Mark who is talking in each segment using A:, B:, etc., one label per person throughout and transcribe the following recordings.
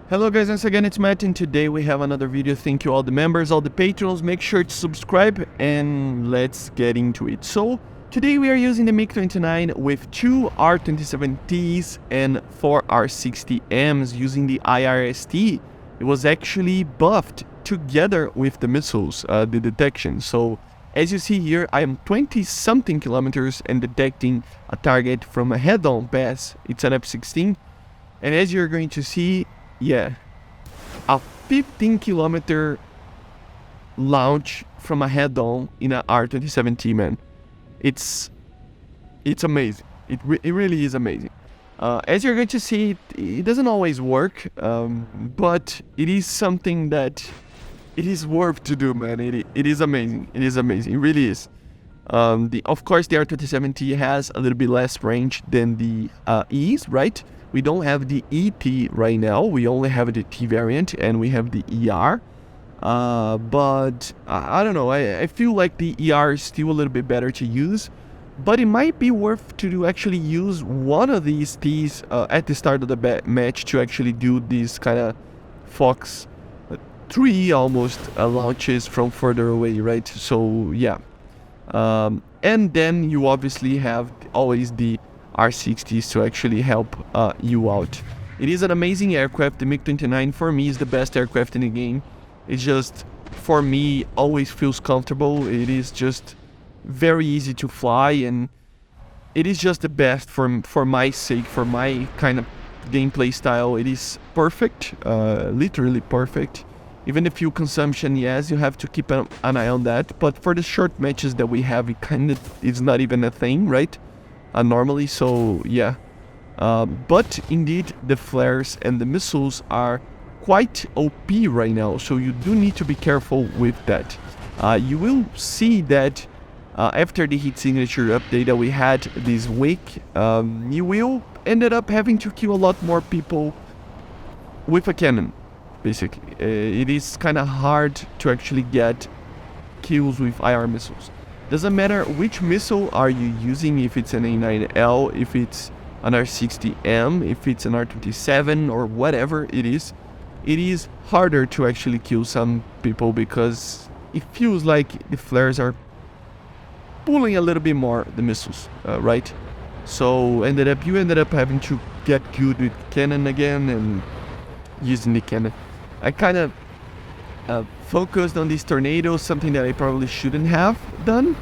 A: Hello guys, once again it's Matt, and today we have another video. Thank you all the members, all the patrons. Make sure to subscribe and let's get into it. So today we are using the MiG-29 with two R27Ts and four R60M's using the IRST. It was actually buffed together with the missiles, the detection. So as you see here, I am 20 something kilometers and detecting a target from a head-on pass. It's an F-16, and as you're going to see, yeah, a 15-kilometer launch from a head-on in a R27T, man. It's amazing. It really is amazing. As you're going to see, it doesn't always work, but it is something that it is worth to do, man. It is amazing. It is amazing. It really is. Of course, the R27T has a little bit less range than the E's, right? We don't have the ET right now. We only have the T variant, and we have the ER. But I don't know. I feel like the ER is still a little bit better to use. But it might be worth to actually use one of these T's at the start of the match to actually do these kind of Fox 3 almost launches from further away, right? So yeah. And then you obviously have always the R60s to actually help you out. It is an amazing aircraft. The MiG-29 for me is the best aircraft in the game. It just, for me, always feels comfortable. It is just very easy to fly, and it is just the best for my sake, for my kind of gameplay style. It is perfect, literally perfect. Even the fuel consumption, yes, you have to keep an eye on that. But for the short matches that we have, it kind of is not even a thing, right? Normally, so yeah. But indeed, the flares and the missiles are quite OP right now, so you do need to be careful with that. You will see that after the heat signature update that we had this week, you will ended up having to kill a lot more people with a cannon, basically. It is kind of hard to actually get kills with IR missiles. Doesn't matter which missile are you using, if it's an A9L, if it's an R60M, if it's an R27 or whatever it is harder to actually kill some people because it feels like the flares are pulling a little bit more the missiles, right? So you ended up having to get good with cannon again and using the cannon. I kind of focused on these tornadoes, something that I probably shouldn't have done,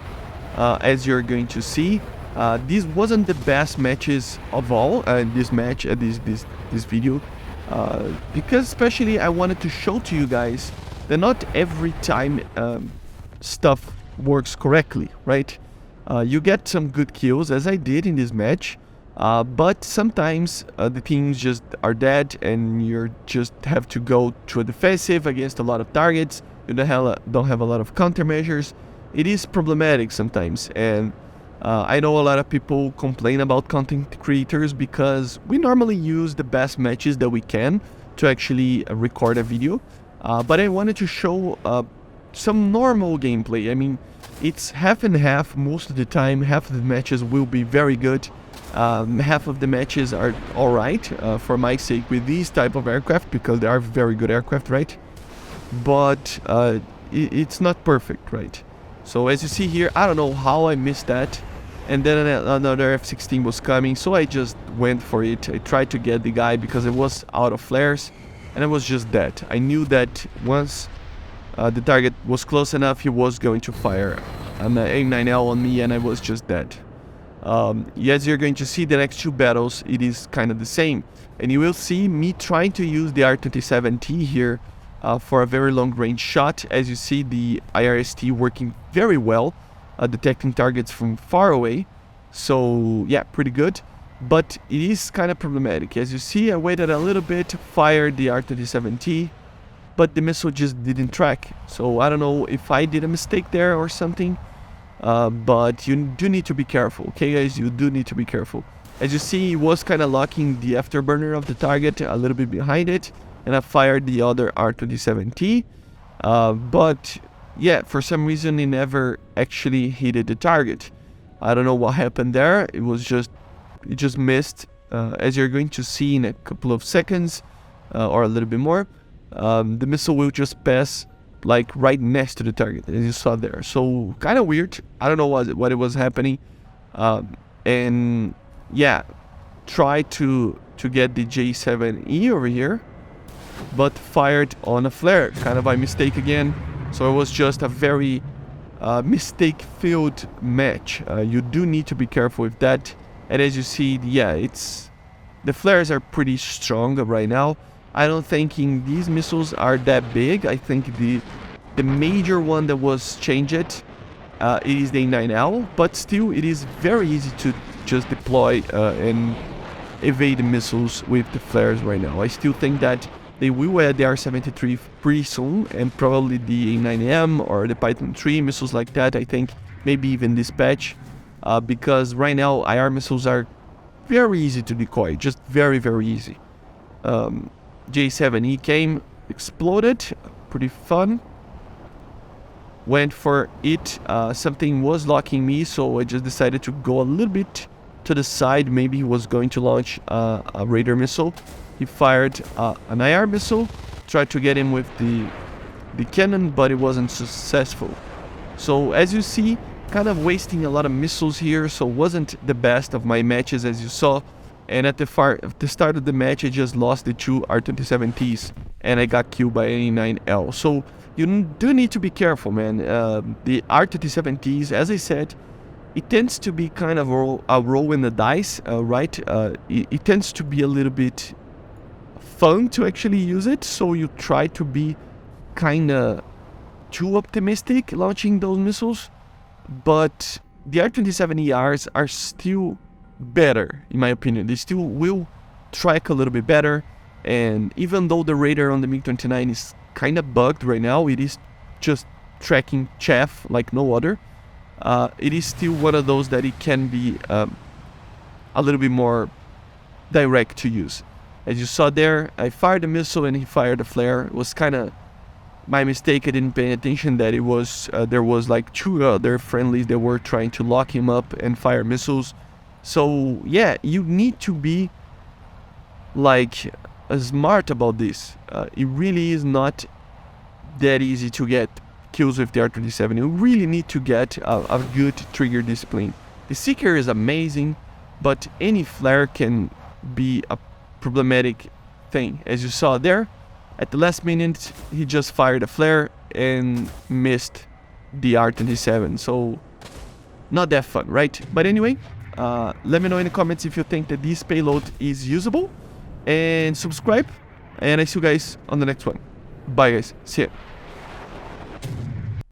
A: as you're going to see. This wasn't the best matches of all, this video, because especially I wanted to show to you guys that not every time stuff works correctly, right? You get some good kills, as I did in this match, but sometimes the teams just are dead and you just have to go to a defensive against a lot of targets. You don't have a lot of countermeasures. It is problematic sometimes, and I know a lot of people complain about content creators because we normally use the best matches that we can to actually record a video, but I wanted to show some normal gameplay. I mean, it's half and half most of the time. Half of the matches will be very good. Half of the matches are alright, for my sake, with these type of aircraft, because they are very good aircraft, right? But it's not perfect, right? So as you see here, I don't know how I missed that, and then another F-16 was coming, so I just went for it. I tried to get the guy because it was out of flares, and it was just dead. I knew that once the target was close enough, he was going to fire an A9L on me, and I was just dead. As you're going to see the next two battles, it is kind of the same, and you will see me trying to use the R27T here for a very long range shot. As you see, the IRST working very well, detecting targets from far away, so yeah, pretty good. But it is kind of problematic. As you see, I waited a little bit, fired the R27T, but the missile just didn't track. So I don't know if I did a mistake there or something. But you do need to be careful, okay guys? You do need to be careful. As you see, it was kind of locking the afterburner of the target a little bit behind it, and I fired the other R27T. But yeah, for some reason it never actually hit the target. I don't know what happened there. It just missed. As you're going to see in a couple of seconds, or a little bit more, the missile will just pass like right next to the target, as you saw there. So kind of weird. I don't know what it was happening. And yeah, try to get the J7E over here, but fired on a flare, kind of by mistake again. So it was just a very mistake-filled match. You do need to be careful with that. And as you see, yeah, the flares are pretty strong right now. I don't think these missiles are that big. I think the major one that was changed it is the 9L, but still it is very easy to just deploy and evade the missiles with the flares right now. I still think that they will add the R73 pretty soon, and probably the A9M or the Python 3 missiles like that. I think maybe even this patch, because right now IR missiles are very easy to decoy, just very, very easy. J7E came, exploded, pretty fun. Went for it, something was locking me, so I just decided to go a little bit to the side. Maybe he was going to launch a radar missile. He fired an IR missile, tried to get him with the cannon, but it wasn't successful. So as you see, kind of wasting a lot of missiles here, so wasn't the best of my matches, as you saw. And at the start of the match, I just lost the two R27Ts, and I got killed by a 9L. So you do need to be careful, man. The R27Ts, as I said, it tends to be kind of a roll in the dice, right? It tends to be a little bit fun to actually use it, so you try to be kind of too optimistic launching those missiles. But the R27ERs are still better, in my opinion. They still will track a little bit better, and even though the radar on the MiG-29 is kind of bugged right now, it is just tracking chaff like no other. It is still one of those that it can be a little bit more direct to use. As you saw there, I fired a missile and he fired a flare. It was kind of my mistake. I didn't pay attention that it was there was like two other friendlies that were trying to lock him up and fire missiles. So yeah, you need to be like smart about this. It really is not that easy to get kills with the R27. You really need to get a good trigger discipline. The Seeker is amazing, but any flare can be a problematic thing. As you saw there, at the last minute, he just fired a flare and missed the R27. So not that fun, right? But anyway, let me know in the comments if you think that this payload is usable, and subscribe, and I see you guys on the next one. Bye guys, see ya.